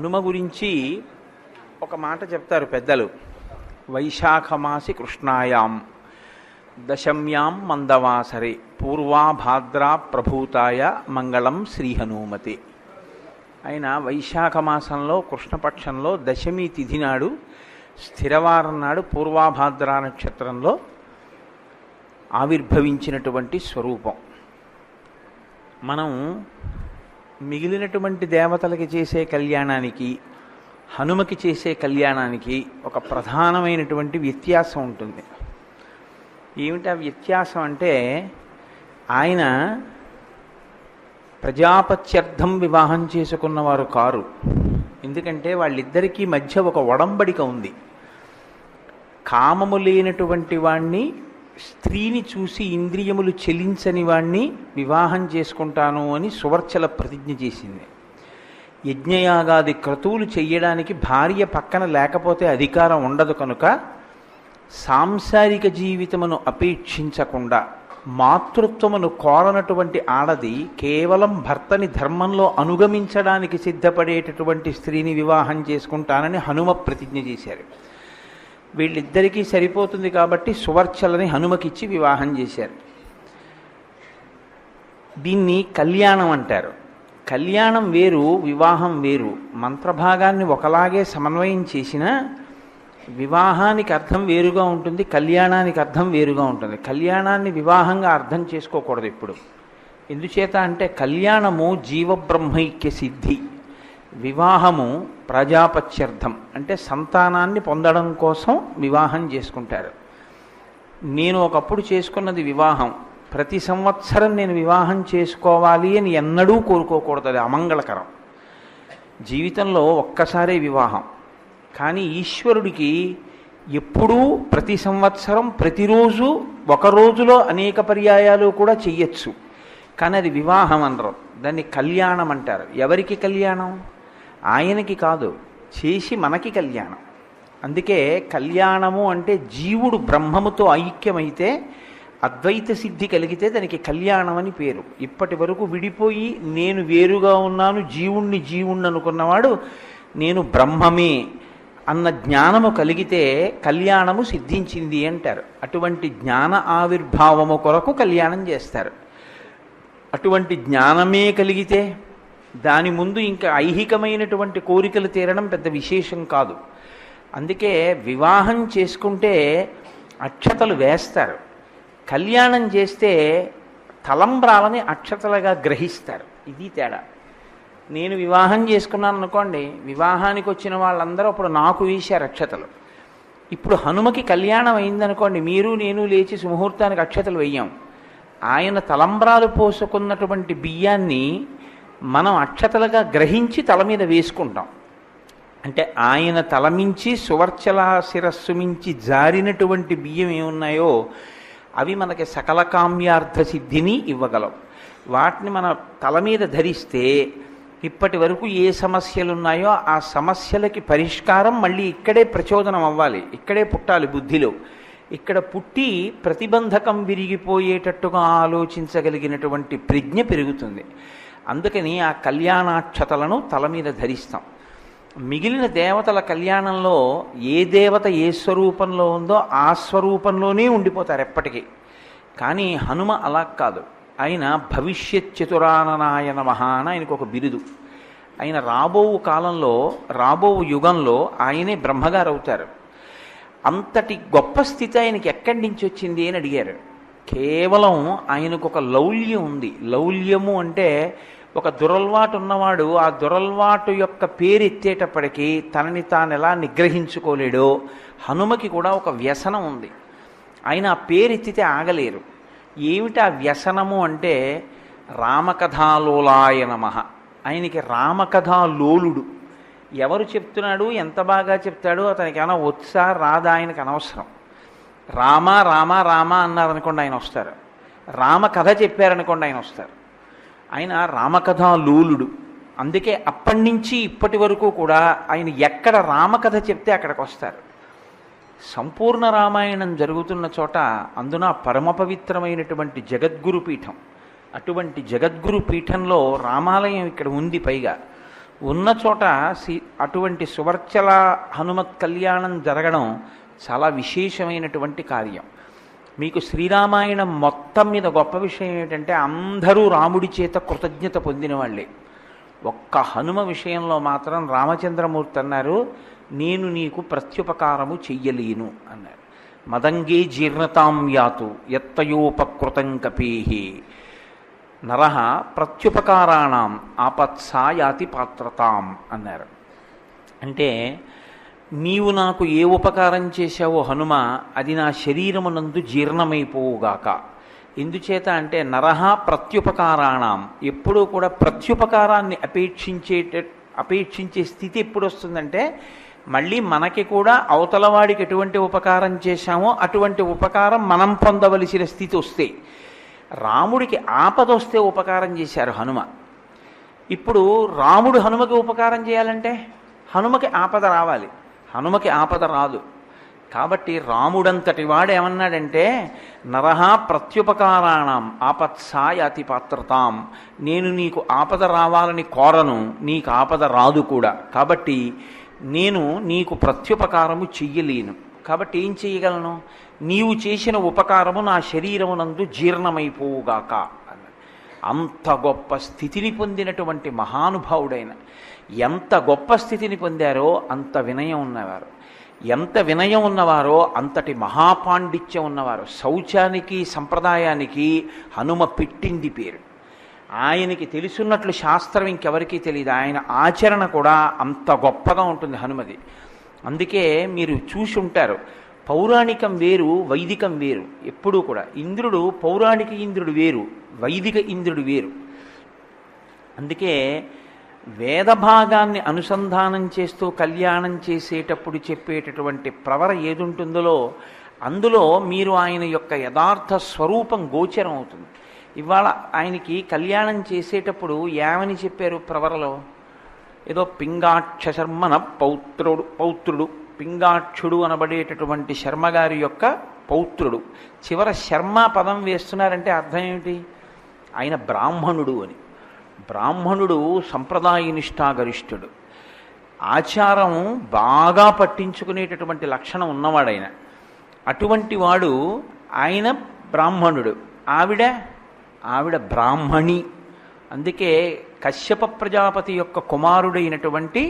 హనుమ గురించి ఒక మాట చెప్తారు పెద్దలు. వైశాఖమాసి కృష్ణాయాం దశమ్యాం మందవాసరే పూర్వాభాద్రా ప్రభూతాయ మంగళం శ్రీ హనుమతే. ఆయన వైశాఖ మాసంలో కృష్ణపక్షంలో దశమి తిథి నాడు స్థిరవారం నాడు పూర్వాభాద్రా నక్షత్రంలో ఆవిర్భవించినటువంటి స్వరూపం. మనం మిగిలినటువంటి దేవతలకి చేసే కళ్యాణానికి హనుమకి చేసే కళ్యాణానికి ఒక ప్రధానమైనటువంటి వ్యత్యాసం ఉంటుంది. ఏమిటా వ్యత్యాసం అంటే, ఆయన ప్రజాపత్యర్థం వివాహం చేసుకున్నవారు కారు. ఎందుకంటే వాళ్ళిద్దరికీ మధ్య ఒక ఒడంబడిక ఉంది. కామము లేనటువంటి వాణ్ణి, స్త్రీని చూసి ఇంద్రియములు చెలించని వాణ్ణి వివాహం చేసుకుంటాను అని సువర్చల ప్రతిజ్ఞ చేసింది. యజ్ఞయాగాది క్రతువులు చెయ్యడానికి భార్య పక్కన లేకపోతే అధికారం ఉండదు కనుక సాంసారిక జీవితమును అపేక్షించకుండా మాతృత్వమును కోరనటువంటి ఆడది కేవలం భర్తని ధర్మంలో అనుగమించడానికి సిద్ధపడేటటువంటి స్త్రీని వివాహం చేసుకుంటానని హనుమ ప్రతిజ్ఞ చేశారు. వీళ్ళిద్దరికీ సరిపోతుంది కాబట్టి సువర్చలని హనుమకిచ్చి వివాహం చేశారు. దీన్ని కళ్యాణం అంటారు. కళ్యాణం వేరు, వివాహం వేరు. మంత్రభాగాన్ని ఒకలాగే సమన్వయం చేసినా వివాహానికి అర్థం వేరుగా ఉంటుంది, కళ్యాణానికి అర్థం వేరుగా ఉంటుంది. కళ్యాణాన్ని వివాహంగా అర్థం చేసుకోకూడదు ఇప్పుడు. ఎందుచేత అంటే కళ్యాణము జీవబ్రహ్మైక్య సిద్ధి, వివాహము ప్రజాపత్యర్థం అంటే సంతానాన్ని పొందడం కోసం వివాహం చేసుకుంటారు. నేను ఒకప్పుడు చేసుకున్నది వివాహం, ప్రతి సంవత్సరం నేను వివాహం చేసుకోవాలి అని ఎన్నడూ కోరుకోకూడదు, అది అమంగళకరం. జీవితంలో ఒక్కసారే వివాహం. కానీ ఈశ్వరుడికి ఎప్పుడూ ప్రతి సంవత్సరం ప్రతిరోజు ఒక రోజులో అనేక పర్యాయాలు కూడా చెయ్యొచ్చు. కానీ అది వివాహం అనరు, దాన్ని కళ్యాణం అంటారు. ఎవరికి కళ్యాణం? ఆయనకి కాదు, చేసి మనకి కళ్యాణం. అందుకే కళ్యాణము అంటే జీవుడు బ్రహ్మముతో ఐక్యమైతే అద్వైత సిద్ధి కలిగితే దానికి కళ్యాణం అని పేరు. ఇప్పటి వరకు విడిపోయి నేను వేరుగా ఉన్నాను, జీవుణ్ణి అనుకున్నవాడు నేను బ్రహ్మమే అన్న జ్ఞానము కలిగితే కళ్యాణము సిద్ధించింది అంటారు. అటువంటి జ్ఞాన ఆవిర్భావము కొరకు కళ్యాణం చేస్తారు. అటువంటి జ్ఞానమే కలిగితే దాని ముందు ఇంకా ఐహికమైనటువంటి కోరికలు తీరడం పెద్ద విశేషం కాదు. అందుకే వివాహం చేసుకుంటే అక్షతలు వేస్తారు, కళ్యాణం చేస్తే తలంబ్రాలని అక్షతలుగా గ్రహిస్తారు. ఇది తేడా. నేను వివాహం చేసుకున్నాను అనుకోండి, వివాహానికి వచ్చిన వాళ్ళందరూ అప్పుడు నాకు వేశారు అక్షతలు. ఇప్పుడు హనుమకి కళ్యాణం అయిందనుకోండి, మీరు నేను లేచి సుముహూర్తానికి అక్షతలు వెయ్యాం. ఆయన తలంబ్రాలు పోసుకున్నటువంటి బియ్యాన్ని మనం అక్షతలుగా గ్రహించి తల మీద వేసుకుంటాం. అంటే ఆయన తలమించి సువర్చల శిరస్సు మించి జారినటువంటి బియ్యం ఏమున్నాయో అవి మనకి సకల కామ్యార్థ సిద్ధిని ఇవ్వగలవు. వాటిని మన తల మీద ధరిస్తే ఇప్పటి వరకు ఏ సమస్యలు ఉన్నాయో ఆ సమస్యలకి పరిష్కారం మళ్ళీ ఇక్కడే ప్రచోదనం అవ్వాలి, ఇక్కడే పుట్టాలి బుద్ధిలో. ఇక్కడ పుట్టి ప్రతిబంధకం విరిగిపోయేటట్టుగా ఆలోచించగలిగినటువంటి ప్రజ్ఞ పెరుగుతుంది. అందుకని ఆ కళ్యాణాక్షతలను తల మీద ధరిస్తాం. మిగిలిన దేవతల కళ్యాణంలో ఏ దేవత ఏ స్వరూపంలో ఉందో ఆ స్వరూపంలోనే ఉండిపోతారు ఎప్పటికీ. కానీ హనుమ అలా కాదు. ఆయన భవిష్యత్ చతురాననాయ నమః అని ఆయనకు ఒక బిరుదు. ఆయన రాబో కాలంలో, రాబో యుగంలో ఆయనే బ్రహ్మగారు అవుతారు. అంతటి గొప్ప స్థితి ఆయనకి ఎక్కడి నుంచి వచ్చింది అని అడిగారు. కేవలం ఆయనకు ఒక లౌల్యం ఉంది. లౌల్యము అంటే ఒక దురల్వాటు ఉన్నవాడు ఆ దురల్వాటు యొక్క పేరు ఎత్తేటప్పటికీ తనని తాను ఎలా నిగ్రహించుకోలేడో హనుమకి కూడా ఒక వ్యసనం ఉంది. ఆయన ఆ పేరు ఎత్తితే ఆగలేరు. ఏమిటి ఆ వ్యసనము అంటే రామకథాలోలాయ నమః. ఆయనకి రామకథాలోలుడు. ఎవరు చెప్తున్నాడు, ఎంత బాగా చెప్తాడు, అతనికి ఏమైనా వచ్చా రాదా ఆయనకు అనవసరం. రామ రామ రామ అన్నారనుకోండి ఆయన వస్తారు, రామకథ చెప్పారనుకోండి ఆయన వస్తారు. ఆయన రామకథాలోలుడు. అందుకే అప్పటి నుంచి ఇప్పటి వరకు కూడా ఆయన ఎక్కడ రామకథ చెప్తే అక్కడికి వస్తారు. సంపూర్ణ రామాయణం జరుగుతున్న చోట అందున పరమ పవిత్రమైనటువంటి జగద్గురు పీఠం. అటువంటి జగద్గురు పీఠంలో రామాలయం ఇక్కడ ఉంది. పైగా ఉన్న చోట అటువంటి సువర్చల హనుమత్ కళ్యాణం జరగడం చాలా విశేషమైనటువంటి కార్యం. మీకు శ్రీరామాయణం మొత్తం మీద గొప్ప విషయం ఏమిటంటే అందరూ రాముడి చేత కృతజ్ఞత పొందిన వాళ్ళే. ఒక్క హనుమ విషయంలో మాత్రం రామచంద్రమూర్తి అన్నారు, నేను నీకు ప్రత్యుపకారము చెయ్యలేను అన్నారు. మదంగే జీర్ణతాం యాతు యత్తయోపకృతం కపేహి నరః ప్రత్యుపకారాణం ఆపత్సాయాతి పాత్రతాం అన్నారు. అంటే నీవు నాకు ఏ ఉపకారం చేశావో హనుమ, అది నా శరీరమునందు జీర్ణమైపోవుగాక. ఎందుచేత అంటే నరః ప్రత్యుపకారాణం, ఎప్పుడూ కూడా ప్రత్యుపకారాన్ని అపేక్షించే స్థితి ఎప్పుడు వస్తుందంటే మళ్ళీ మనకి కూడా అవతలవాడికి ఎటువంటి ఉపకారం చేశామో అటువంటి ఉపకారం మనం పొందవలసిన స్థితి వస్తే. రాముడికి ఆపద వస్తే ఉపకారం చేశారు హనుమ. ఇప్పుడు రాముడు హనుమకి ఉపకారం చేయాలంటే హనుమకి ఆపద రావాలి, హనుమకి ఆపద రాదు. కాబట్టి రాముడంతటి వాడు ఏమన్నాడంటే నరః ప్రత్యుపకారాణం ఆపత్సాయాతి పాత్రతాం, నేను నీకు ఆపద రావాలని కోరను, నీకు ఆపద రాదు కూడా. కాబట్టి నేను నీకు ప్రత్యుపకారము చెయ్యలేను. కాబట్టి ఏం చెయ్యగలను, నీవు చేసిన ఉపకారము నా శరీరమునందు జీర్ణమైపోవుగాక అన్నాడు. అంత గొప్ప స్థితిని పొందినటువంటి మహానుభావుడైన, ఎంత గొప్ప స్థితిని పొందారో అంత వినయం ఉన్నవారు, ఎంత వినయం ఉన్నవారో అంతటి మహాపాండిత్యం ఉన్నవారు. శౌచానికి సంప్రదాయానికి హనుమ పెట్టింది పేరు. ఆయనకి తెలుసున్నట్లు శాస్త్రం ఇంకెవరికీ తెలియదు. ఆయన ఆచరణ కూడా అంత గొప్పగా ఉంటుంది హనుమది. అందుకే మీరు చూసి ఉంటారు, పౌరాణికం వేరు వైదికం వేరు. ఎప్పుడూ కూడా ఇంద్రుడు పౌరాణిక ఇంద్రుడు వేరు, వైదిక ఇంద్రుడు వేరు. అందుకే వేదభాగాన్ని అనుసంధానం చేస్తూ కళ్యాణం చేసేటప్పుడు చెప్పేటటువంటి ప్రవర ఏదుంటుందో అందులో మీరు ఆయన యొక్క యథార్థ స్వరూపం గోచరం అవుతుంది. ఇవాళ ఆయనకి కళ్యాణం చేసేటప్పుడు ఏమని చెప్పారు ప్రవరలో? ఏదో పింగాక్ష శర్మన పౌత్రుడు, పింగాక్షుడు అనబడేటటువంటి శర్మగారి యొక్క పౌత్రుడు. చివర శర్మ పదం వేస్తున్నారంటే అర్థం ఏమిటి? ఆయన బ్రాహ్మణుడు అని. బ్రాహ్మణుడు సంప్రదాయ నిష్ఠాగరిష్ఠుడు, ఆచారం బాగా పట్టించుకునేటటువంటి లక్షణం ఉన్నవాడైన. అటువంటి వాడు ఆయన బ్రాహ్మణుడు, ఆవిడ బ్రాహ్మణి. అందుకే కశ్యప ప్రజాపతి యొక్క కుమారుడైనటువంటి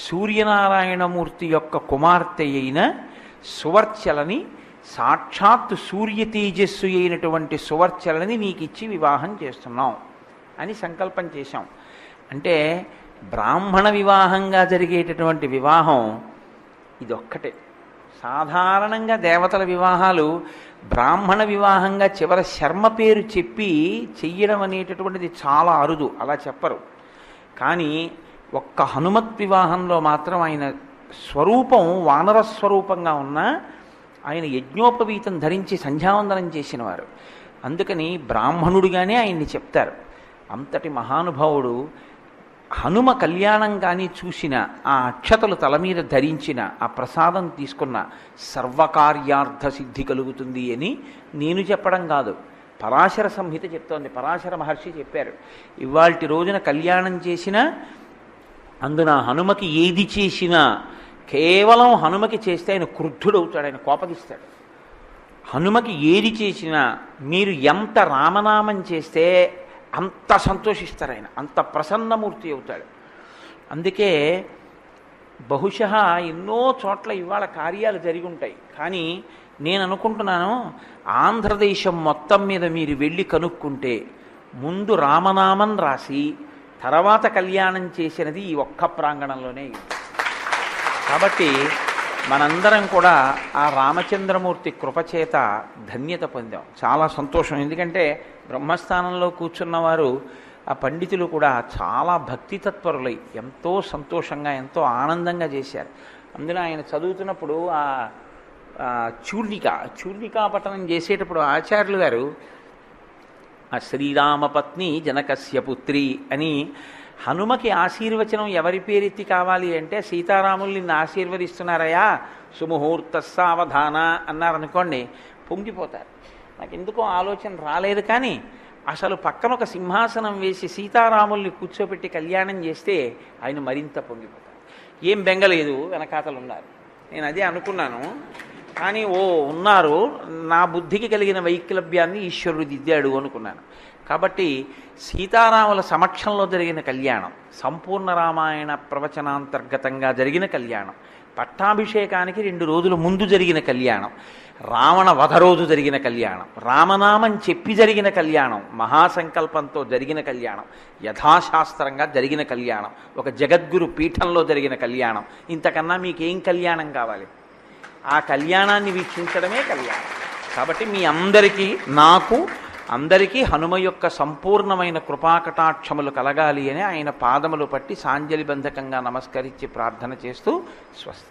సూర్యనారాయణమూర్తి యొక్క కుమార్తె అయిన సువర్చలని, సాక్షాత్తు సూర్య తేజస్సు అయినటువంటి సువర్చలని నీకిచ్చి వివాహం చేస్తున్నాం అని సంకల్పం చేశాం. అంటే బ్రాహ్మణ వివాహంగా జరిగేటటువంటి వివాహం ఇదొక్కటే. సాధారణంగా దేవతల వివాహాలు బ్రాహ్మణ వివాహంగా చివర శర్మ పేరు చెప్పి చెయ్యడం అనేటటువంటిది చాలా అరుదు, అలా చెప్పరు. కానీ ఒక్క హనుమత్ వివాహంలో మాత్రం ఆయన స్వరూపం వానర స్వరూపంగా ఉన్న ఆయన యజ్ఞోపవీతం ధరించి సంధ్యావందనం చేసినవారు. అందుకని బ్రాహ్మణుడిగానే ఆయన్ని చెప్తారు. అంతటి మహానుభావుడు. హనుమ కళ్యాణం కానీ చూసిన, ఆ అక్షతలు తల మీద ధరించిన, ఆ ప్రసాదం తీసుకున్న సర్వకార్యార్థ సిద్ధి కలుగుతుంది అని నేను చెప్పడం కాదు, పరాశర సంహిత చెప్తోంది. పరాశర మహర్షి చెప్పారు, ఇవాల్టి రోజున కళ్యాణం చేసినా అందున హనుమకి ఏది చేసినా కేవలం హనుమకి చేస్తే ఆయన క్రుద్ధుడవుతాడు, ఆయన కోపగిస్తాడు. హనుమకి ఏది చేసినా మీరు ఎంత రామనామం చేస్తే అంత సంతోషిస్తారు ఆయన, అంత ప్రసన్నమూర్తి అవుతాడు. అందుకే బహుశः ఎన్నో చోట్ల ఇవాళ కార్యాలు జరిగి ఉంటాయి. కానీ నేను అనుకుంటున్నాను, ఆంధ్రదేశం మొత్తం మీద మీరు వెళ్ళి కనుక్కుంటే ముందు రామనామం రాసి తర్వాత కళ్యాణం చేసినది ఈ ఒక్క ప్రాంగణంలోనే. కాబట్టి మనందరం కూడా ఆ రామచంద్రమూర్తి కృపచేత ధన్యత పొందాం. చాలా సంతోషం. ఎందుకంటే బ్రహ్మస్థానంలో కూర్చున్నవారు, ఆ పండితులు కూడా చాలా భక్తి తత్పరులై ఎంతో సంతోషంగా ఎంతో ఆనందంగా చేశారు. అందులో ఆయన చదువుతున్నప్పుడు ఆ చూర్ణికా పఠనం చేసేటప్పుడు ఆచార్యులు గారు ఆ శ్రీరామపత్ని జనకస్య పుత్రి అని హనుమకి ఆశీర్వచనం ఎవరి పేరెత్తి కావాలి అంటే సీతారాములు నిన్ను ఆశీర్వదిస్తున్నారయా సుముహూర్త సావధాన అన్నారనుకోండి, పొంగిపోతారు. నాకు ఎందుకో ఆలోచన రాలేదు. కానీ అసలు పక్కన ఒక సింహాసనం వేసి సీతారాముల్ని కూర్చోబెట్టి కళ్యాణం చేస్తే ఆయన మరింత పొంగిపోతారు. ఏం బెంగలేదు, వెనకాతలు ఉన్నారు. నేను అదే అనుకున్నాను, కానీ ఉన్నారు, నా బుద్ధికి కలిగిన వైక్లభ్యాన్ని ఈశ్వరుడు దిద్దాడు అనుకున్నాను. కాబట్టి సీతారాముల సమక్షంలో జరిగిన కళ్యాణం, సంపూర్ణ రామాయణ ప్రవచనాంతర్గతంగా జరిగిన కళ్యాణం, పట్టాభిషేకానికి 2 రోజుల ముందు జరిగిన కళ్యాణం, రావణ వధ రోజు జరిగిన కళ్యాణం, రామనామం చెప్పి జరిగిన కళ్యాణం, మహాసంకల్పంతో జరిగిన కళ్యాణం, యథాశాస్త్రంగా జరిగిన కళ్యాణం, ఒక జగద్గురు పీఠంలో జరిగిన కళ్యాణం, ఇంతకన్నా మీకేం కళ్యాణం కావాలి? ఆ కళ్యాణాన్ని వీక్షించడమే కళ్యాణం. కాబట్టి మీ అందరికీ, నాకు అందరికీ హనుమ యొక్క సంపూర్ణమైన కృపాకటాక్షములు కలగాలి అని ఆయన పాదములు పట్టి సాంజలిబంధకంగా నమస్కరించి ప్రార్థన చేస్తూ స్వస్తి.